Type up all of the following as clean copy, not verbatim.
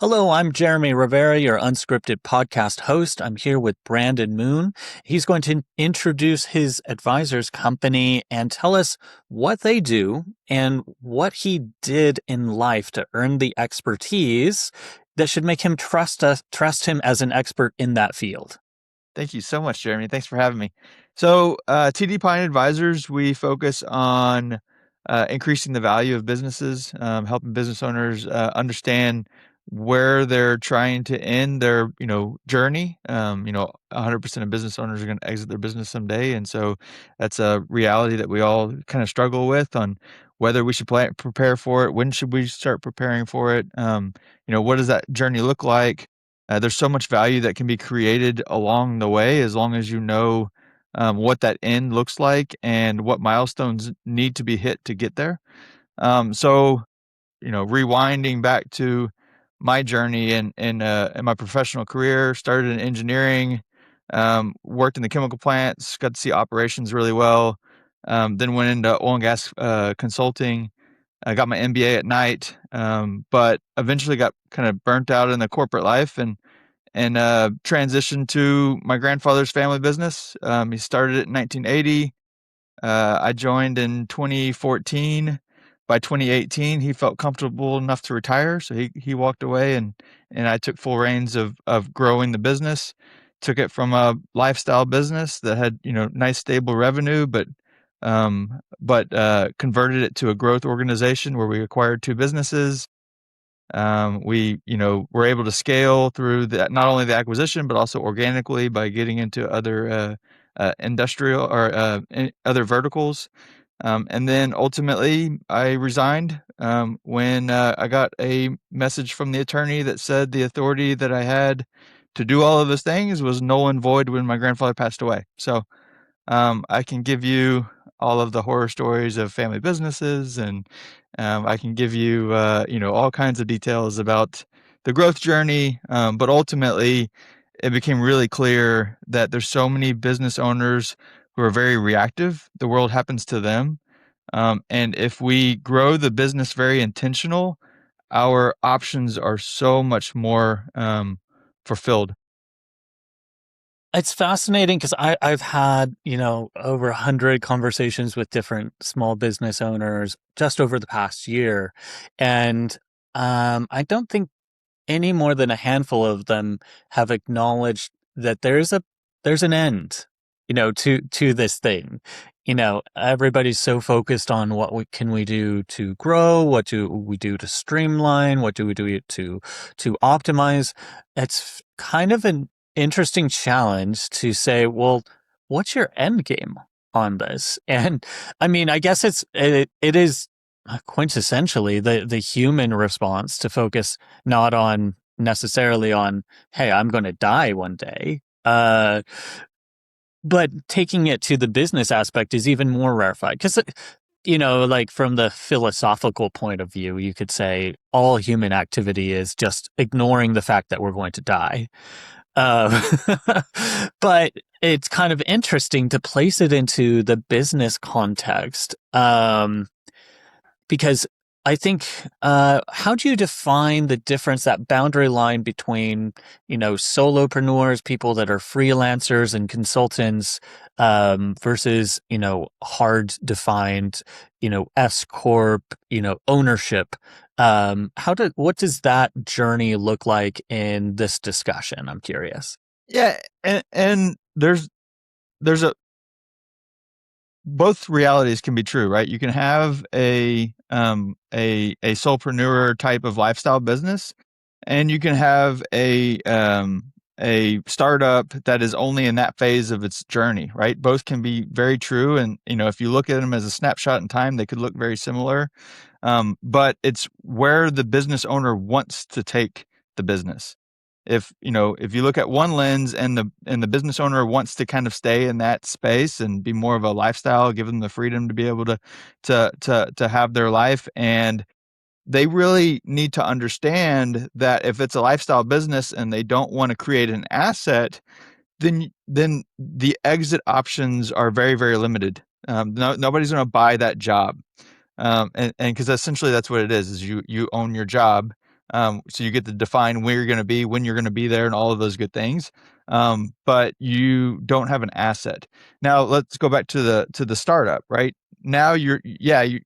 Hello, I'm Jeremy Rivera, your unscripted podcast host. I'm here with Brandon Moon. He's going to introduce his advisor's company and tell us what they do and what he did in life to earn the expertise that should make him trust him as an expert in that field. Thank you so much, Jeremy. Thanks for having me. So, TD Pine Advisors, we focus on increasing the value of businesses, helping business owners understand where they're trying to end their, journey. 100% of business owners are going to exit their business someday, and so that's a reality that we all kind of struggle with on whether we should prepare for it, when should we start preparing for it. What does that journey look like? There's so much value that can be created along the way as long as you know what that end looks like and what milestones need to be hit to get there. So, rewinding back to my journey in my professional career, started in engineering, worked in the chemical plants, got to see operations really well, then went into oil and gas consulting. I got my MBA at night, but eventually got kind of burnt out in the corporate life and transitioned to my grandfather's family business. He started it in 1980. I joined in 2014. By 2018, he felt comfortable enough to retire, so he walked away, and I took full reins of growing the business. Took it from a lifestyle business that had nice stable revenue, but converted it to a growth organization where we acquired two businesses. We were able to scale through not only the acquisition, but also organically by getting into other industrial or other verticals. And then ultimately, I resigned when I got a message from the attorney that said the authority that I had to do all of those things was null and void when my grandfather passed away. So I can give you all of the horror stories of family businesses, and I can give you, all kinds of details about the growth journey. But ultimately, it became really clear that there's so many business owners who are very reactive. The world happens to them. And if we grow the business very intentional, our options are so much more fulfilled. It's fascinating because I've had, over 100 conversations with different small business owners just over the past year. And I don't think any more than a handful of them have acknowledged that there's an end, to this thing. Everybody's so focused on what can we do to grow, what do we do to streamline, what do we do to optimize. It's kind of an interesting challenge to say, well, what's your end game on this? And I mean, I guess it is quintessentially the human response to focus not on necessarily on, hey, I'm going to die one day. But taking it to the business aspect is even more rarefied because, like from the philosophical point of view, you could say all human activity is just ignoring the fact that we're going to die. Um, but it's kind of interesting to place it into the business context. Because I think, how do you define the difference, that boundary line between, solopreneurs, people that are freelancers and consultants, versus, hard defined, S corp, ownership? What does that journey look like in this discussion? I'm curious. Yeah, and there's a both realities can be true, right? You can have a solopreneur type of lifestyle business, and you can have a startup that is only in that phase of its journey, right? Both can be very true, and if you look at them as a snapshot in time, they could look very similar. But it's where the business owner wants to take the business. If you look at one lens and the business owner wants to kind of stay in that space and be more of a lifestyle, give them the freedom to be able to have their life, and they really need to understand that if it's a lifestyle business and they don't want to create an asset, then the exit options are very, very limited. Nobody's going to buy that job, and because essentially that's what it is you own your job. So you get to define where you're going to be, when you're going to be there, and all of those good things. But you don't have an asset. Now let's go back to the startup, right? Now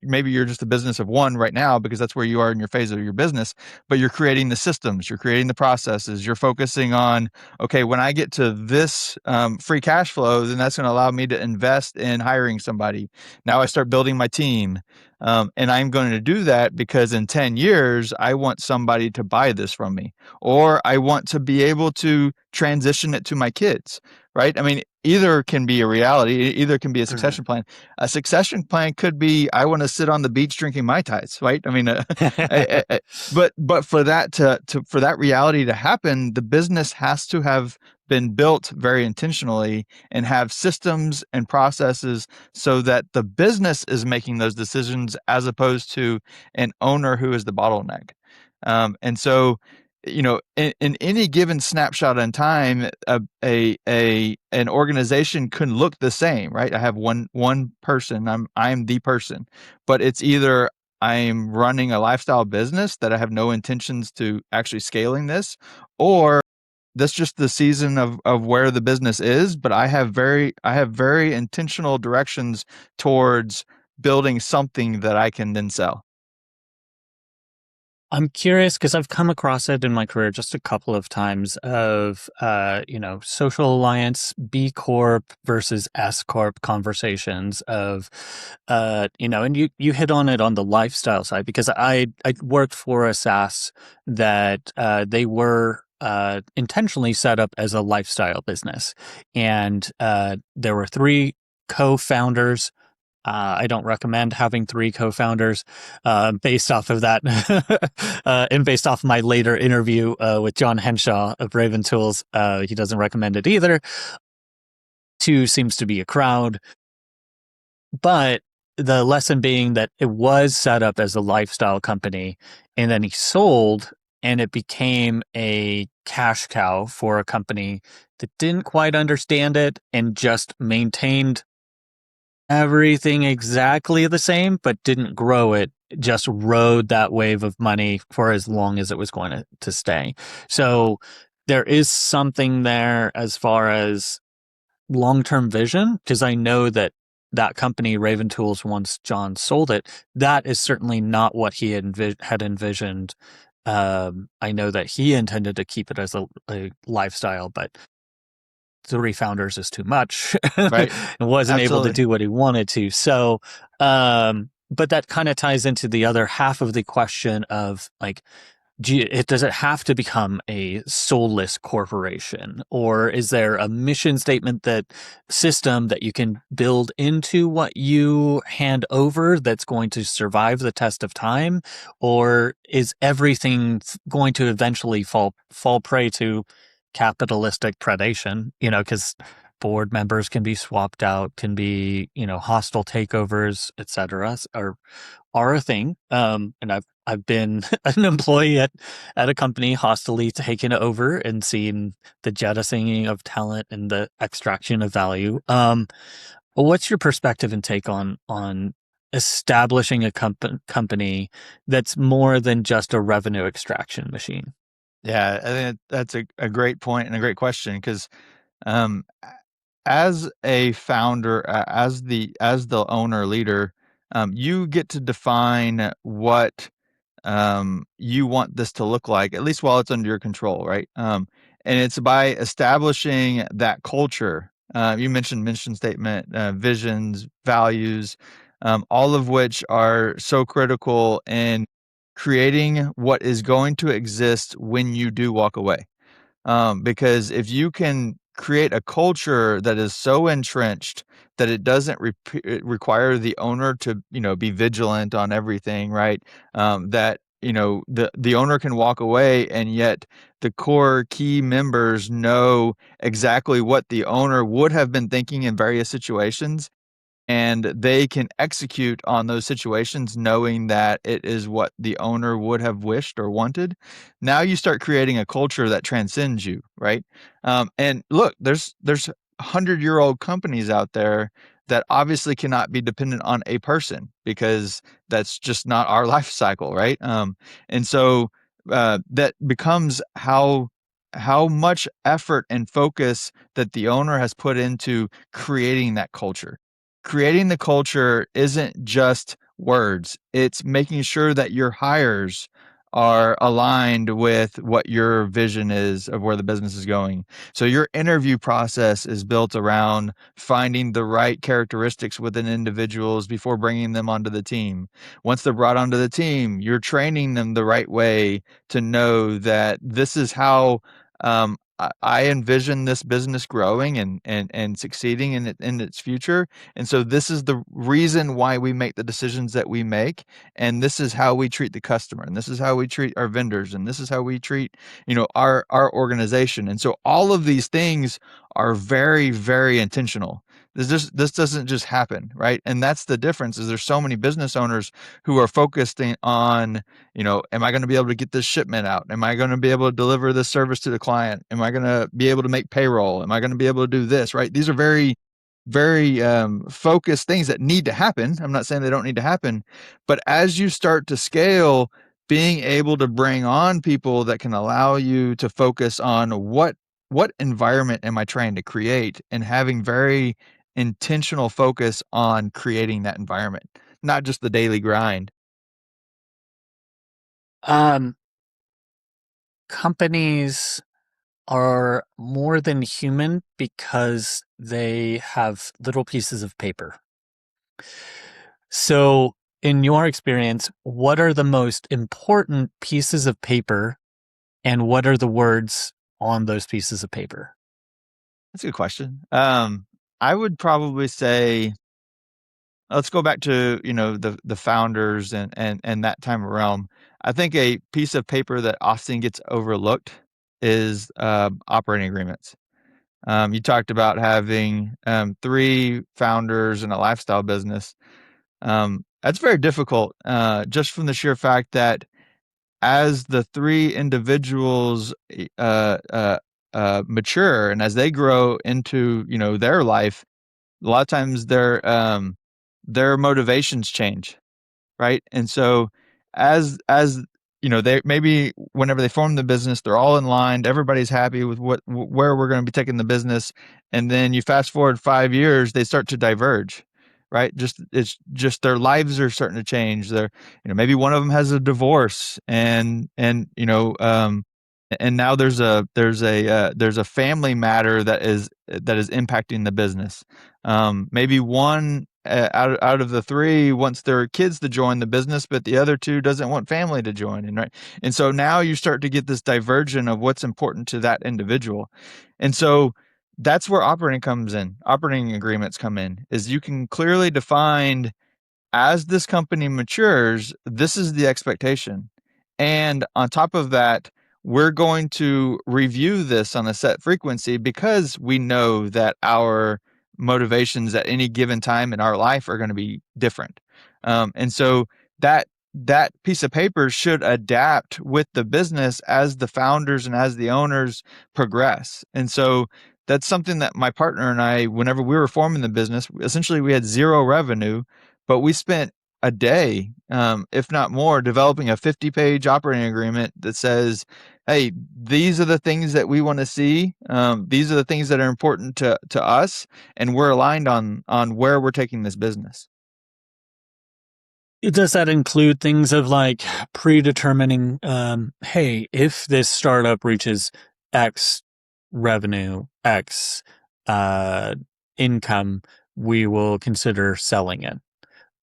maybe you're just a business of one right now because that's where you are in your phase of your business, but you're creating the systems, you're creating the processes, you're focusing on, okay, when I get to this free cash flow, then that's going to allow me to invest in hiring somebody. Now I start building my team. And I'm going to do that because in 10 years, I want somebody to buy this from me, or I want to be able to transition it to my kids, right? I mean, either can be a reality, either can be a succession plan. A succession plan could be, I want to sit on the beach drinking Mai Tais, right? I mean, but for that for that reality to happen, the business has to have been built very intentionally and have systems and processes so that the business is making those decisions as opposed to an owner who is the bottleneck. And so, in any given snapshot in time, an organization can look the same, right? I have one person. I'm the person, but it's either I'm running a lifestyle business that I have no intentions to actually scaling this, or that's just the season of where the business is, but I have very intentional directions towards building something that I can then sell. I'm curious because I've come across it in my career just a couple of times of, social alliance, B Corp versus S Corp conversations of, and you hit on it on the lifestyle side because I worked for a SaaS that they were intentionally set up as a lifestyle business. And there were three co-founders. I don't recommend having three co-founders based off of that, and based off my later interview with John Henshaw of Raven Tools. He doesn't recommend it either. Two seems to be a crowd, but the lesson being that it was set up as a lifestyle company, and then he sold, and it became a cash cow for a company that didn't quite understand it and just maintained everything exactly the same, but didn't grow it, just rode that wave of money for as long as it was going to stay. So there is something there as far as long-term vision, because I know that that company, Raven Tools, once John sold it, that is certainly not what he had envisioned. I know that he intended to keep it as a lifestyle, but three founders is too much and Right. wasn't able to Absolutely. do what he wanted to. So, but that kind of ties into the other half of the question of like, does it have to become a soulless corporation, or is there a mission statement that system that you can build into what you hand over that's going to survive the test of time, or is everything going to eventually fall prey to capitalistic predation? Because board members can be swapped out, can be hostile takeovers, etc. Are a thing. And I've been an employee at a company hostily taken over and seen the jettisoning of talent and the extraction of value. What's your perspective and take on establishing a company that's more than just a revenue extraction machine? Yeah, I think that's a great point and a great question because um, as a founder, as the owner leader, you get to define what you want this to look like, at least while it's under your control, right? And it's by establishing that culture. You mentioned mission statement, visions, values, all of which are so critical in creating what is going to exist when you do walk away. Because if you can create a culture that is so entrenched that it doesn't require the owner to, be vigilant on everything, right? That the owner can walk away, and yet the core key members know exactly what the owner would have been thinking in various situations, and they can execute on those situations knowing that it is what the owner would have wished or wanted. Now you start creating a culture that transcends you, right? And look, there's 100-year-old companies out there that obviously cannot be dependent on a person because that's just not our life cycle, right? And so that becomes how much effort and focus that the owner has put into creating that culture. Creating the culture isn't just words. It's making sure that your hires are aligned with what your vision is of where the business is going. So your interview process is built around finding the right characteristics within individuals before bringing them onto the team. Once they're brought onto the team, you're training them the right way to know that this is how I envision this business growing and succeeding in its future. And so this is the reason why we make the decisions that we make. And this is how we treat the customer. And this is how we treat our vendors. And this is how we treat, our organization. And so all of these things are very, very intentional. This doesn't just happen, right? And that's the difference is there's so many business owners who are focusing on, am I going to be able to get this shipment out? Am I going to be able to deliver this service to the client? Am I going to be able to make payroll? Am I going to be able to do this, right? These are very, very focused things that need to happen. I'm not saying they don't need to happen, but as you start to scale, being able to bring on people that can allow you to focus on what environment am I trying to create and having very intentional focus on creating that environment, not just the daily grind. Um, Companies are more than human because they have little pieces of paper. So, in your experience, what are the most important pieces of paper and what are the words on those pieces of paper? That's a good question. I would probably say let's go back to, the founders and that time of realm. I think a piece of paper that often gets overlooked is, operating agreements. You talked about having, 3 founders in a lifestyle business. That's very difficult, just from the sheer fact that as the 3 individuals, mature and as they grow into, their life, a lot of times their motivations change, right? And so as they maybe whenever they form the business, they're all in line, everybody's happy with where we're going to be taking the business, and then you fast forward 5 years, they start to diverge, right? It's just their lives are starting to change. They're, maybe one of them has a divorce and now there's a family matter that is impacting the business. Maybe one out of the 3 wants their kids to join the business, but the other 2 doesn't want family to join, and right. And so now you start to get this diversion of what's important to that individual, and so that's where operating agreements come in. Is you can clearly define as this company matures, this is the expectation. And on top of that, we're going to review this on a set frequency because we know that our motivations at any given time in our life are going to be different. And so that piece of paper should adapt with the business as the founders and as the owners progress. And so that's something that my partner and I, whenever we were forming the business, essentially we had 0 revenue, but we spent a day, if not more, developing a 50-page operating agreement that says, hey, these are the things that we want to see. These are the things that are important to us, and we're aligned on where we're taking this business. Does that include things of like predetermining, hey, if this startup reaches X revenue, X income, we will consider selling it?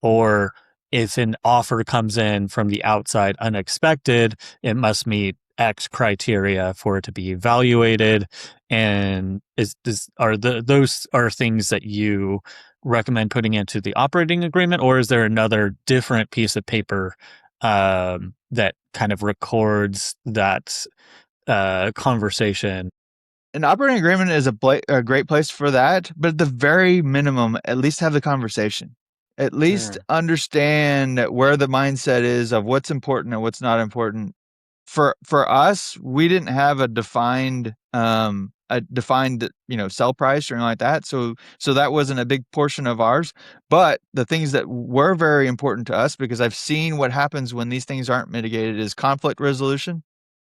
Or if an offer comes in from the outside unexpected, it must meet X criteria for it to be evaluated. And those are things that you recommend putting into the operating agreement, or is there another different piece of paper that kind of records that conversation? An operating agreement is a great place for that, but at the very minimum, at least have the conversation. At least Sure. understand where the mindset is of what's important and what's not important. For us, we didn't have a defined, sell price or anything like that. So that wasn't a big portion of ours. But the things that were very important to us, because I've seen what happens when these things aren't mitigated, is conflict resolution.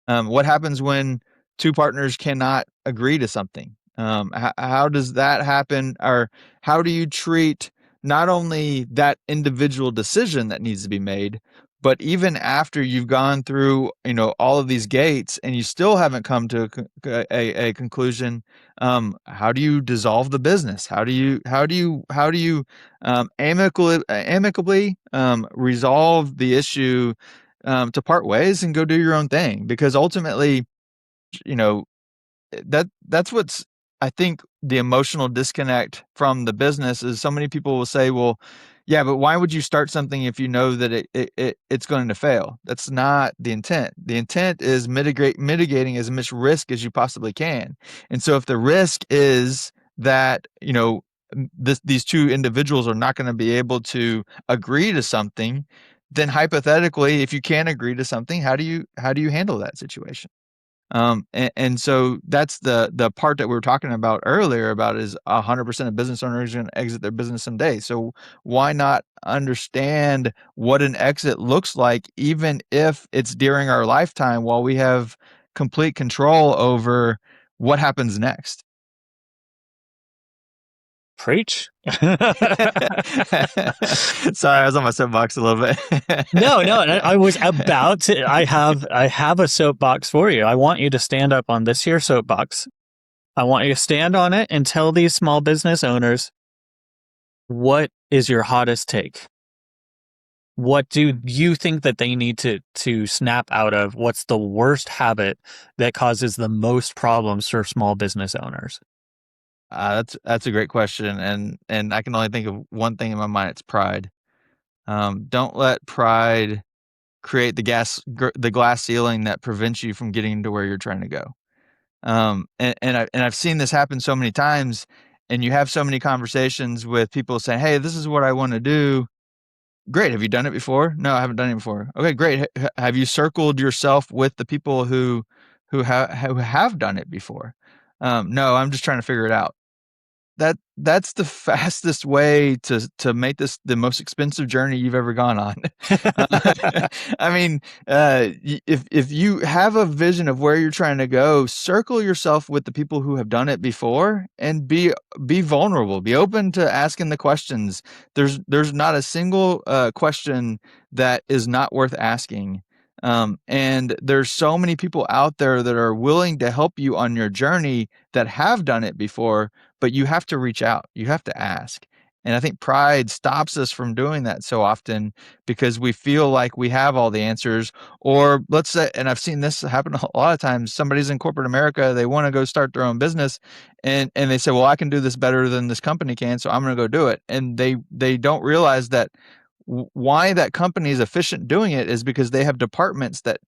What happens when two partners cannot agree to something? How does that happen? Or how do you treat not only that individual decision that needs to be made, but even after you've gone through, all of these gates and you still haven't come to a conclusion? How do you dissolve the business? How do you amicably resolve the issue, to part ways and go do your own thing? Because ultimately, you know, that's what's, I think, the emotional disconnect from the business is so many people will say, well, yeah, but why would you start something if you know that it's going to fail? That's not the intent. The intent is mitigating as much risk as you possibly can. And so if the risk is that, these two individuals are not going to be able to agree to something, then hypothetically, if you can't agree to something, how do you handle that situation? And so that's the part that we were talking about earlier about is 100% of business owners are going to exit their business someday. So why not understand what an exit looks like, even if it's during our lifetime, while we have complete control over what happens next? Preach. Sorry, I was on my soapbox a little bit. No, no, I was about to. I have a soapbox for you. I want you to stand up on this here soapbox. I want you to stand on it and tell these small business owners what is your hottest take. What do you think that they need to snap out of? What's the worst habit that causes the most problems for small business owners? That's a great question, and I can only think of one thing in my mind. It's pride. Don't let pride create the glass ceiling that prevents you from getting to where you're trying to go. And I've seen this happen so many times, and you have so many conversations with people saying, "Hey, this is what I want to do." Great. Have you done it before? No, I haven't done it before. Okay, great. Have you circled yourself with the people who have done it before? No, I'm just trying to figure it out. That's the fastest way to make this the most expensive journey you've ever gone on. I mean, if you have a vision of where you're trying to go, circle yourself with the people who have done it before and be vulnerable. Be open to asking the questions. There's not a single question that is not worth asking. And there's so many people out there that are willing to help you on your journey that have done it before, but you have to reach out. You have to ask. And I think pride stops us from doing that so often because we feel like we have all the answers. Or let's say, and I've seen this happen a lot of times, somebody's in corporate America, they want to go start their own business, and they say, well, I can do this better than this company can, so I'm going to go do it. And they don't realize that why that company is efficient doing it is because they have departments that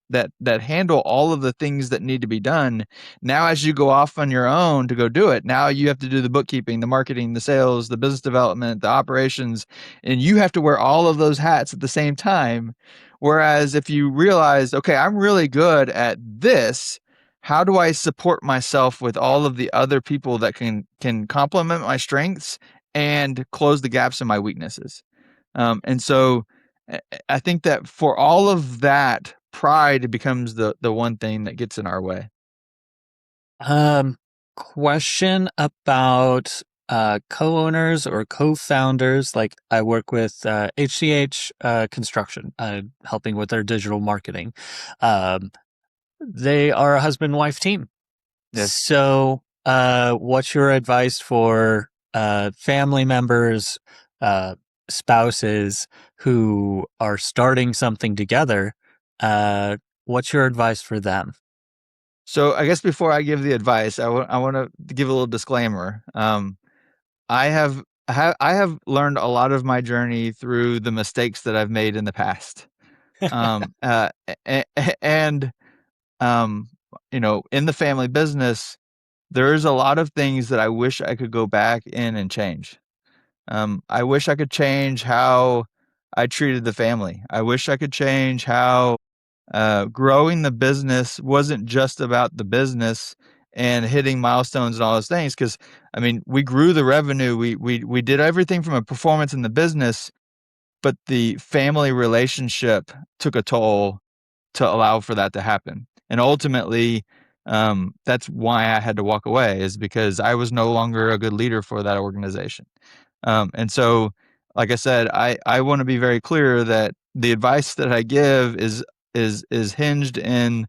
handle all of the things that need to be done. Now, as you go off on your own to go do it, now you have to do the bookkeeping, the marketing, the sales, the business development, the operations, and you have to wear all of those hats at the same time. Whereas if you realize, okay, I'm really good at this, how do I support myself with all of the other people that can complement my strengths and close the gaps in my weaknesses? And so I think that for all of that, pride becomes the one thing that gets in our way. Um, Question about co-owners or co-founders. Like I work with HCH Construction, helping with their digital marketing. Um, they are a husband-wife team. Yes. So, what's your advice for family members, uh, spouses who are starting something together? What's your advice for them? So I guess before I give the advice, I want to give a little disclaimer. I have learned a lot of my journey through the mistakes that I've made in the past. Um, uh, a- and um, in the family business, there's a lot of things that I wish I could go back in and change. I wish I could change how I treated the family. I wish I could change how growing the business wasn't just about the business and hitting milestones and all those things. Because I mean, we grew the revenue, we did everything from a performance in the business, but the family relationship took a toll to allow for that to happen. And ultimately, that's why I had to walk away, is because I was no longer a good leader for that organization. And so, like I said, I want to be very clear that the advice that I give is the hinged in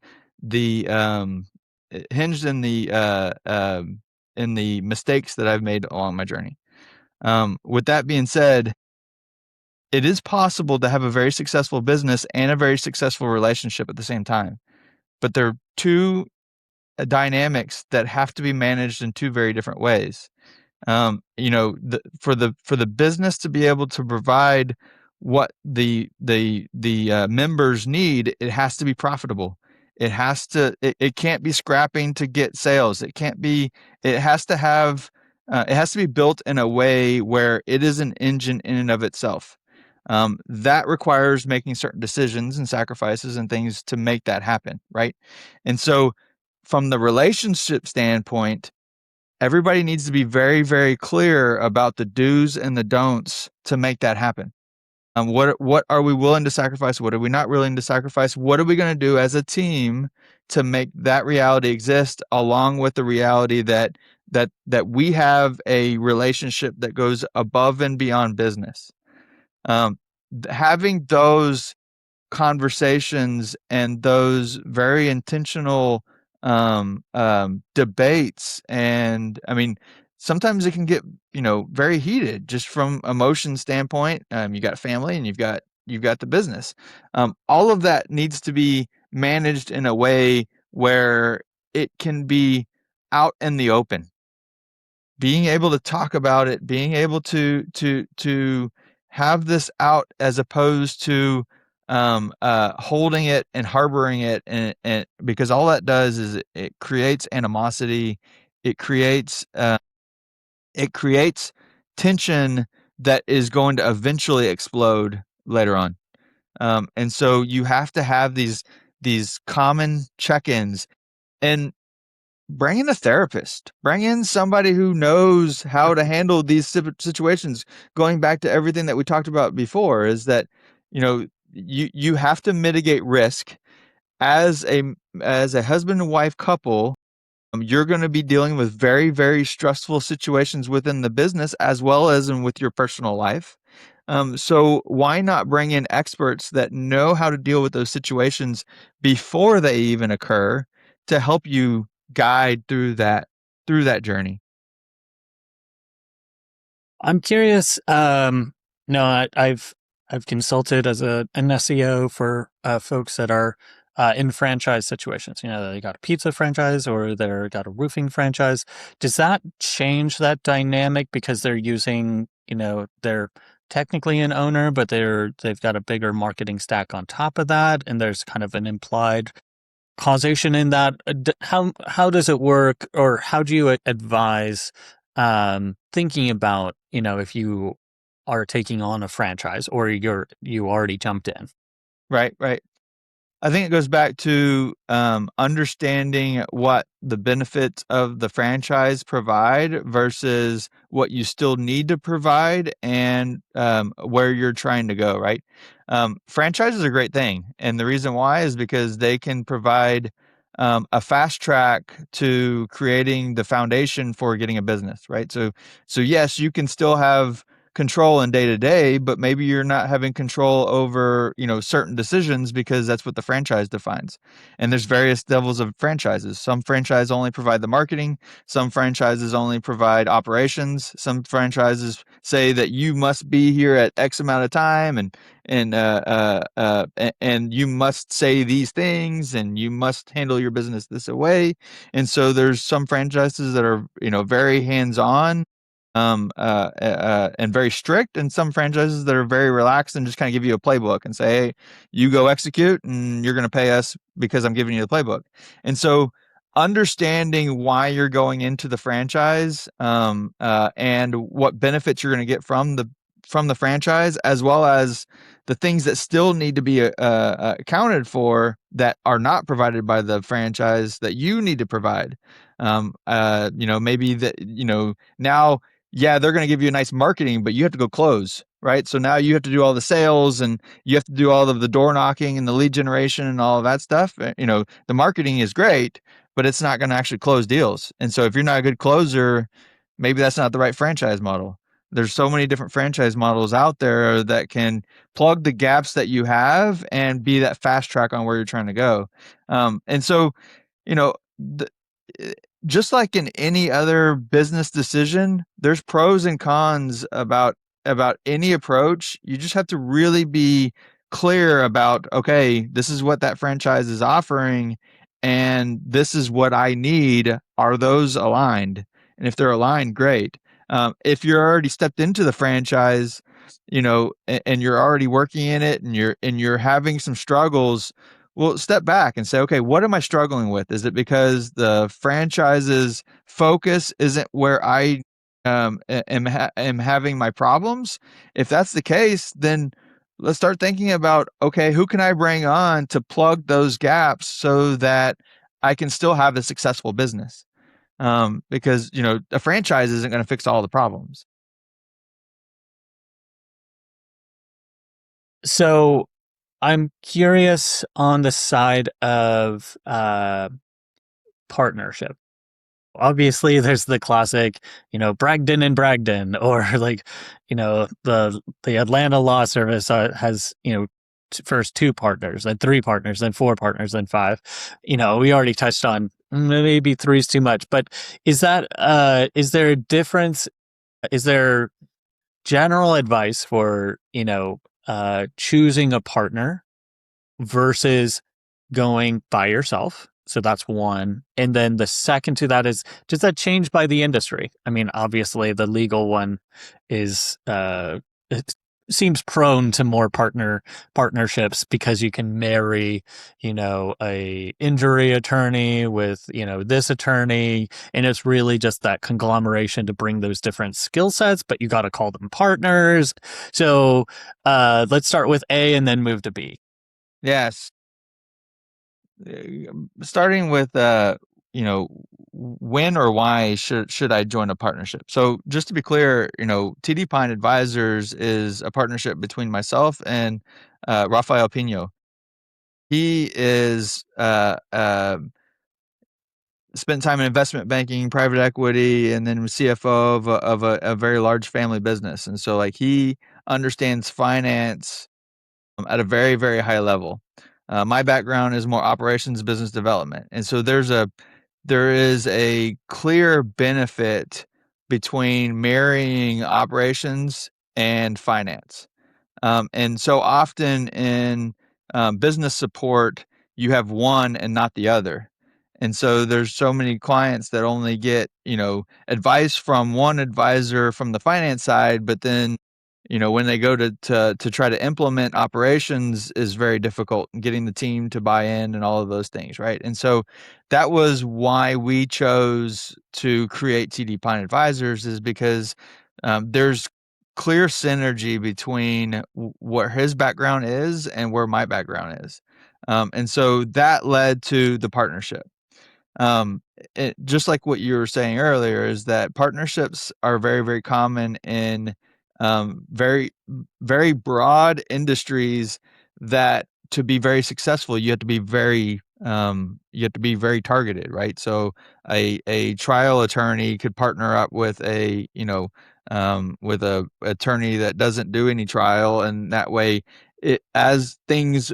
the mistakes that I've made along my journey. With that being said, it is possible to have a very successful business and a very successful relationship at the same time, but they're two dynamics that have to be managed in two very different ways. For the business to be able to provide what the members need, it has to be profitable. It can't be scrapping to get sales. It has to have, it has to be built in a way where it is an engine in and of itself. That requires making certain decisions and sacrifices and things to make that happen, right? And so, from the relationship standpoint, everybody needs to be very, very clear about the do's and the don'ts to make that happen. What are we willing to sacrifice? What are we not willing to sacrifice? What are we going to do as a team to make that reality exist, along with the reality that we have a relationship that goes above and beyond business. Having those conversations and those very intentional debates, and I mean, sometimes it can get very heated just from emotion standpoint. You got family and you've got the business. All of that needs to be managed in a way where it can be out in the open, being able to talk about it, being able to have this out, as opposed to holding it and harboring it, and because all that does is it creates animosity, it creates it creates tension that is going to eventually explode later on. And so you have to have these common check-ins, and bring in a therapist, bring in somebody who knows how to handle these situations. Going back to everything that we talked about before, is that you have to mitigate risk as a husband and wife couple. You're going to be dealing with very, very stressful situations within the business as well as with your personal life. So why not bring in experts that know how to deal with those situations before they even occur, to help you guide through that journey? I'm curious. No, I've consulted as an SEO for folks that are in franchise situations. You know, they got a pizza franchise or they're got a roofing franchise. Does that change that dynamic because they're using, they're technically an owner, but they've got a bigger marketing stack on top of that, and there's kind of an implied causation in that. How does it work, or how do you advise thinking about, if you are taking on a franchise or you already jumped in? Right, right. I think it goes back to understanding what the benefits of the franchise provide versus what you still need to provide, and where you're trying to go, right? Franchises are a great thing. And the reason why is because they can provide a fast track to creating the foundation for getting a business, right? So yes, you can still have control in day to day, but maybe you're not having control over, certain decisions, because that's what the franchise defines. And there's various levels of franchises. Some franchises only provide the marketing, some franchises only provide operations, some franchises say that you must be here at X amount of time, and you must say these things, and you must handle your business this way. And so there's some franchises that are, very hands-on, and very strict, and some franchises that are very relaxed and just kind of give you a playbook and say, hey, you go execute and you're going to pay us because I'm giving you the playbook. And so understanding why you're going into the franchise, and what benefits you're going to get from the franchise, as well as the things that still need to be accounted for that are not provided by the franchise that you need to provide. Maybe that, now, yeah, they're going to give you a nice marketing, but you have to go close, right? So now you have to do all the sales and you have to do all of the door knocking and the lead generation and all of that stuff. The marketing is great, but it's not going to actually close deals. And so if you're not a good closer, maybe that's not the right franchise model. There's so many different franchise models out there that can plug the gaps that you have and be that fast track on where you're trying to go. And so, you know, the, just like in any other business decision, there's pros and cons about any approach. You just have to really be clear about, okay, this is what that franchise is offering and this is what I need. Are those aligned? And if they're aligned, great. If you're already stepped into the franchise, and you're already working in it and you're having some struggles, well, step back and say, okay, what am I struggling with? Is it because the franchise's focus isn't where I am having my problems? If that's the case, then let's start thinking about, okay, who can I bring on to plug those gaps so that I can still have a successful business? Because a franchise isn't going to fix all the problems. So I'm curious on the side of partnership. Obviously, there's the classic, Bragdon and Bragdon, or like, the Atlanta Law Service has, first two partners, then three partners, then four partners, then five. We already touched on maybe three is too much, but is there a difference? Is there general advice for, choosing a partner versus going by yourself? So that's one. And then the second to that is, does that change by the industry? I mean, obviously the legal one is it seems prone to more partnerships because you can marry, a injury attorney with, this attorney, and it's really just that conglomeration to bring those different skill sets, but you got to call them partners. So let's start with A and then move to B. Yes. Starting with when or why should I join a partnership? So just to be clear, TD Pine Advisors is a partnership between myself and Rafael Pino. He is spent time in investment banking, private equity, and then was CFO of a very large family business, and so like he understands finance at a very, very high level. My background is more operations, business development, and so there is a clear benefit between marrying operations and finance. And so often in business support, you have one and not the other. And so there's so many clients that only get, advice from one advisor from the finance side, but then, when they go to try to implement operations is very difficult, and getting the team to buy in and all of those things, right? And so that was why we chose to create TD Pine Advisors, is because there's clear synergy between what his background is and where my background is. And so that led to the partnership. Just like what you were saying earlier, is that partnerships are very, very common in very, very broad industries that to be very successful, you have to be very targeted, right? So a trial attorney could partner up with with a attorney that doesn't do any trial, and that way as things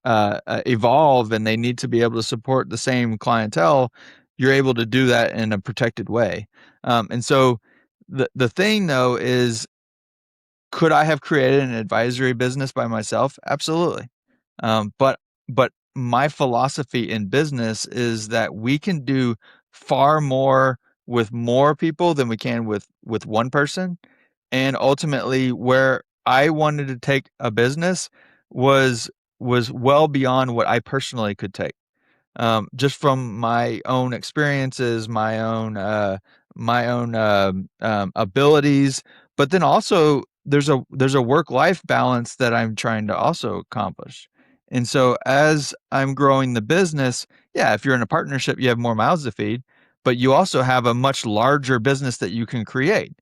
evolve and they need to be able to support the same clientele, you're able to do that in a protected way. And so the thing though is, could I have created an advisory business by myself? Absolutely. But my philosophy in business is that we can do far more with more people than we can with one person. And ultimately, where I wanted to take a business was well beyond what I personally could take. Just from my own experiences, my own abilities, but then also there's a work life balance that I'm trying to also accomplish. And so as I'm growing the business, yeah, if you're in a partnership, you have more mouths to feed, but you also have a much larger business that you can create.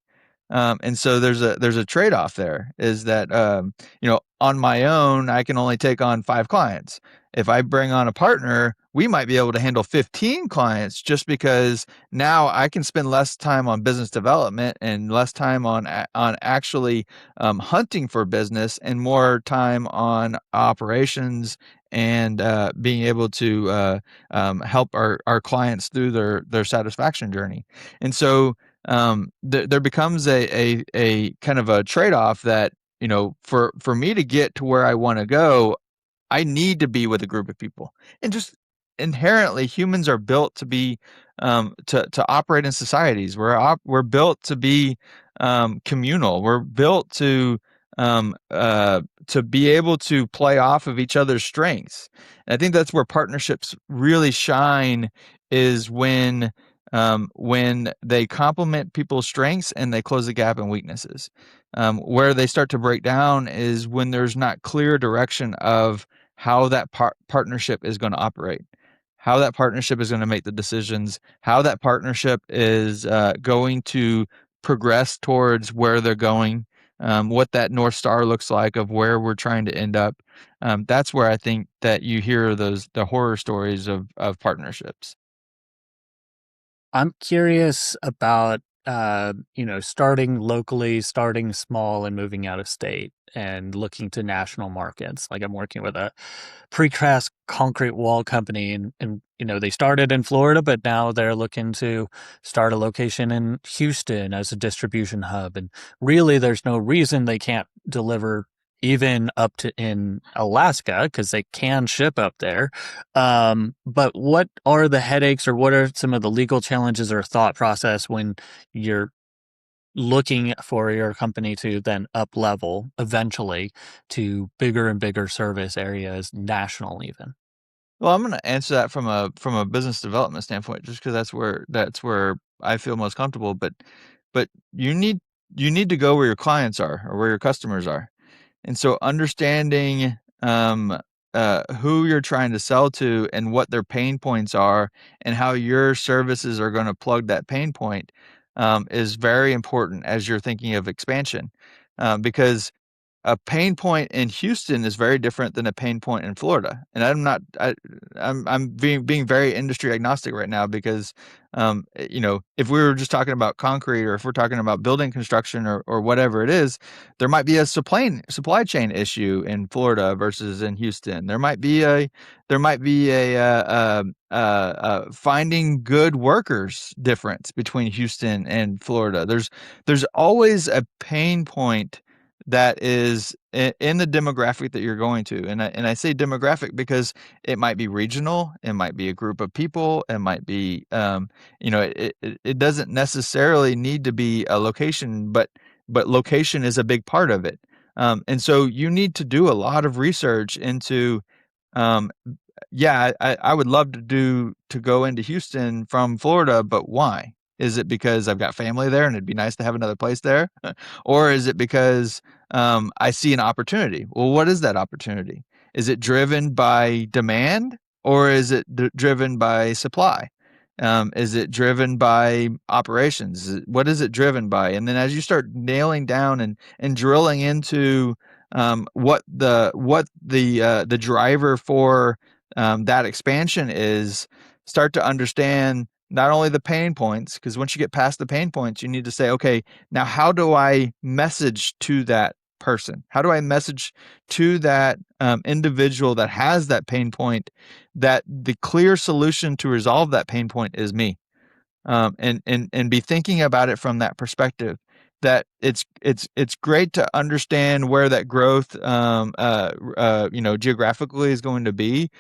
And so there's a trade-off there, is that on my own I can only take on 5 clients. If I bring on a partner, we might be able to handle 15 clients, just because now I can spend less time on business development and less time on actually hunting for business, and more time on operations, and being able to help our clients through their satisfaction journey. And so there becomes a kind of a trade-off that, for me to get to where I want to go, I need to be with a group of people. And just inherently, humans are built to be to operate in societies. We're built to be communal. We're built to be able to play off of each other's strengths. And I think that's where partnerships really shine, is when they complement people's strengths and they close the gap in weaknesses. Where they start to break down is when there's not clear direction of how that partnership is going to operate, how that partnership is going to make the decisions, how that partnership is going to progress towards where they're going, what that North Star looks like of where we're trying to end up. That's where I think that you hear the horror stories of partnerships. I'm curious about, starting locally, starting small, and moving out of state and looking to national markets. Like, I'm working with a precast concrete wall company, and they started in Florida, but now they're looking to start a location in Houston as a distribution hub. And really, there's no reason they can't deliver even up to in Alaska, because they can ship up there. But what are the headaches, or what are some of the legal challenges or thought process when you're looking for your company to then up level eventually to bigger and bigger service areas, national even? Well, I'm going to answer that from a business development standpoint, just because that's where I feel most comfortable. But you need to go where your clients are, or where your customers are. And so understanding who you're trying to sell to and what their pain points are, and how your services are going to plug that pain point, is very important as you're thinking of expansion, because a pain point in Houston is very different than a pain point in Florida. And I'm being very industry agnostic right now, because if we were just talking about concrete, or if we're talking about building construction, or whatever it is, there might be a supply chain issue in Florida versus in Houston. There might be a finding good workers difference between Houston and Florida. There's always a pain point that is in the demographic that you're going to. And I say demographic because it might be regional, it might be a group of people, it might be, it doesn't necessarily need to be a location, but location is a big part of it. And so you need to do a lot of research into, um, yeah, I would love to go into Houston from Florida, but why? Is it because I've got family there and it'd be nice to have another place there? Or is it because I see an opportunity? Well, what is that opportunity? Is it driven by demand, or is it driven by supply? Is it driven by operations? What is it driven by? And then as you start nailing down and drilling into what the driver for that expansion is, start to understand not only the pain points, because once you get past the pain points, you need to say, okay, now how do I message to that person? How do I message to that individual that has that pain point, that the clear solution to resolve that pain point is me? And be thinking about it from that perspective. That it's great to understand where that growth, geographically is going to be,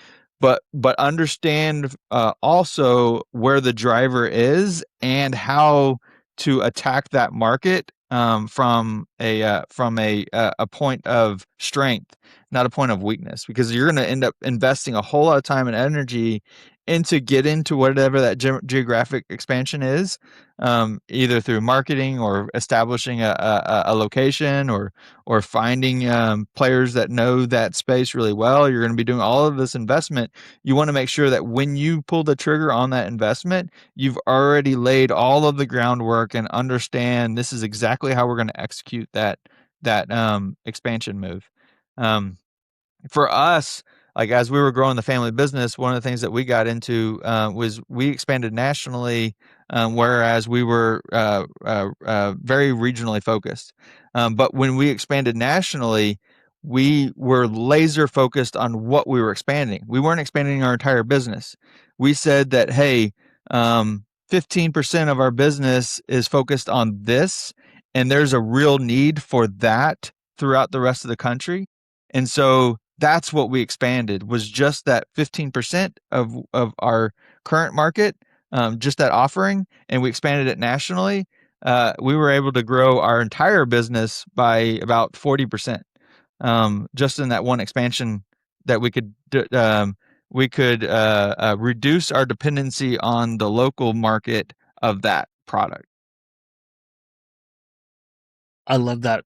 but understand also where the driver is, and how to attack that market from a point of strength, not a point of weakness, because you're going to end up investing a whole lot of time and energy into get into whatever that geographic expansion is, either through marketing or establishing a location, or finding players that know that space really well. You're going to be doing all of this investment. You want to make sure that when you pull the trigger on that investment, you've already laid all of the groundwork and understand this is exactly how we're going to execute that expansion move. For us, like as we were growing the family business, one of the things that we got into was we expanded nationally, whereas we were very regionally focused. But when we expanded nationally, we were laser focused on what we were expanding. We weren't expanding our entire business. We said that, hey, 15% of our business is focused on this, and there's a real need for that throughout the rest of the country. And so that's what we expanded, was just that 15% of our current market, just that offering, and we expanded it nationally. We were able to grow our entire business by about 40%, just in that one expansion, that we could reduce our dependency on the local market of that product. I love that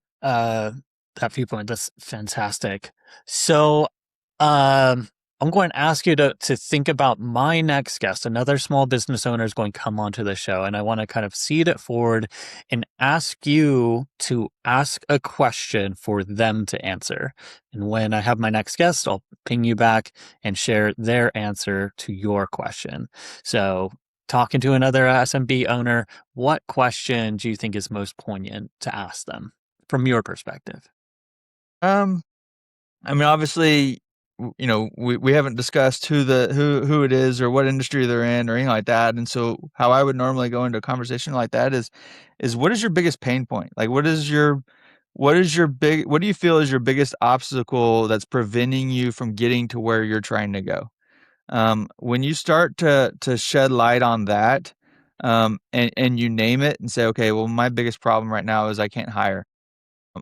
viewpoint. That's fantastic. So, I'm going to ask you to think about my next guest. Another small business owner is going to come onto the show, and I want to kind of seed it forward and ask you to ask a question for them to answer. And when I have my next guest, I'll ping you back and share their answer to your question. So, talking to another SMB owner, what question do you think is most poignant to ask them from your perspective? Um, I mean, obviously, we haven't discussed who it is or what industry they're in or anything like that. And so, how I would normally go into a conversation like that is what is your biggest pain point? Like, what do you feel is your biggest obstacle that's preventing you from getting to where you're trying to go? When you start to shed light on that, and you name it and say, okay, well, my biggest problem right now is I can't hire.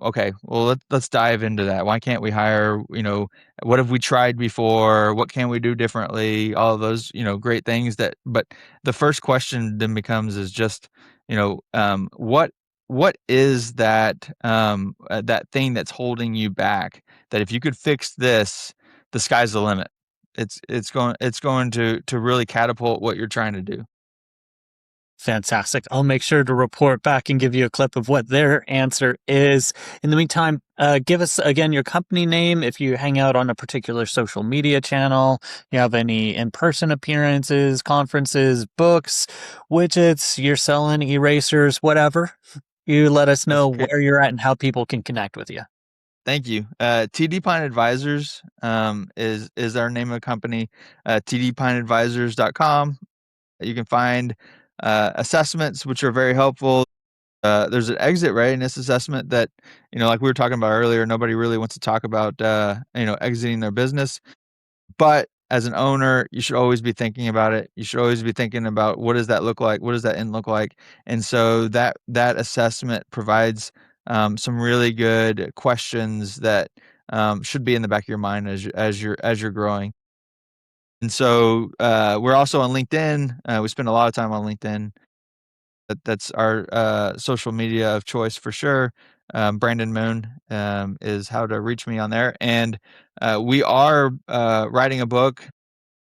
Okay, well, let's dive into that. Why can't we hire? What have we tried before? What can we do differently? All of those, great things but the first question then becomes is just, what is that thing that's holding you back? That if you could fix this, the sky's the limit. It's going to really catapult what you're trying to do. Fantastic. I'll make sure to report back and give you a clip of what their answer is. In the meantime, give us again your company name if you hang out on a particular social media channel, you have any in person appearances, conferences, books, widgets, you're selling erasers, whatever. You let us That's know okay. where you're at and how people can connect with you. Thank you. TD Pine Advisors is our name of the company. tdpineadvisors.com. You can find assessments, which are very helpful. There's an exit readiness assessment that, like we were talking about earlier, nobody really wants to talk about, exiting their business. But as an owner, you should always be thinking about it. You should always be thinking about, what does that look like? What does that end look like? And so that assessment provides some really good questions that should be in the back of your mind as you're growing. And so we're also on LinkedIn. We spend a lot of time on LinkedIn. That's our social media of choice for sure. Brandon Moon is how to reach me on there. And we are writing a book.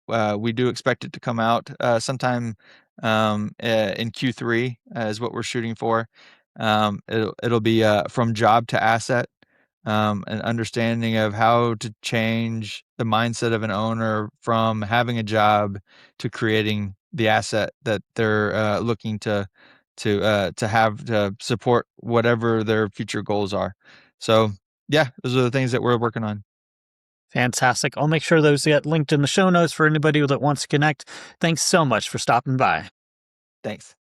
We do expect it to come out sometime in Q3 is what we're shooting for. It'll be from job to asset, an understanding of how to change the mindset of an owner from having a job to creating the asset that they're looking to have to support whatever their future goals are. So yeah, those are the things that we're working on. Fantastic. I'll make sure those get linked in the show notes for anybody that wants to connect. Thanks so much for stopping by. Thanks.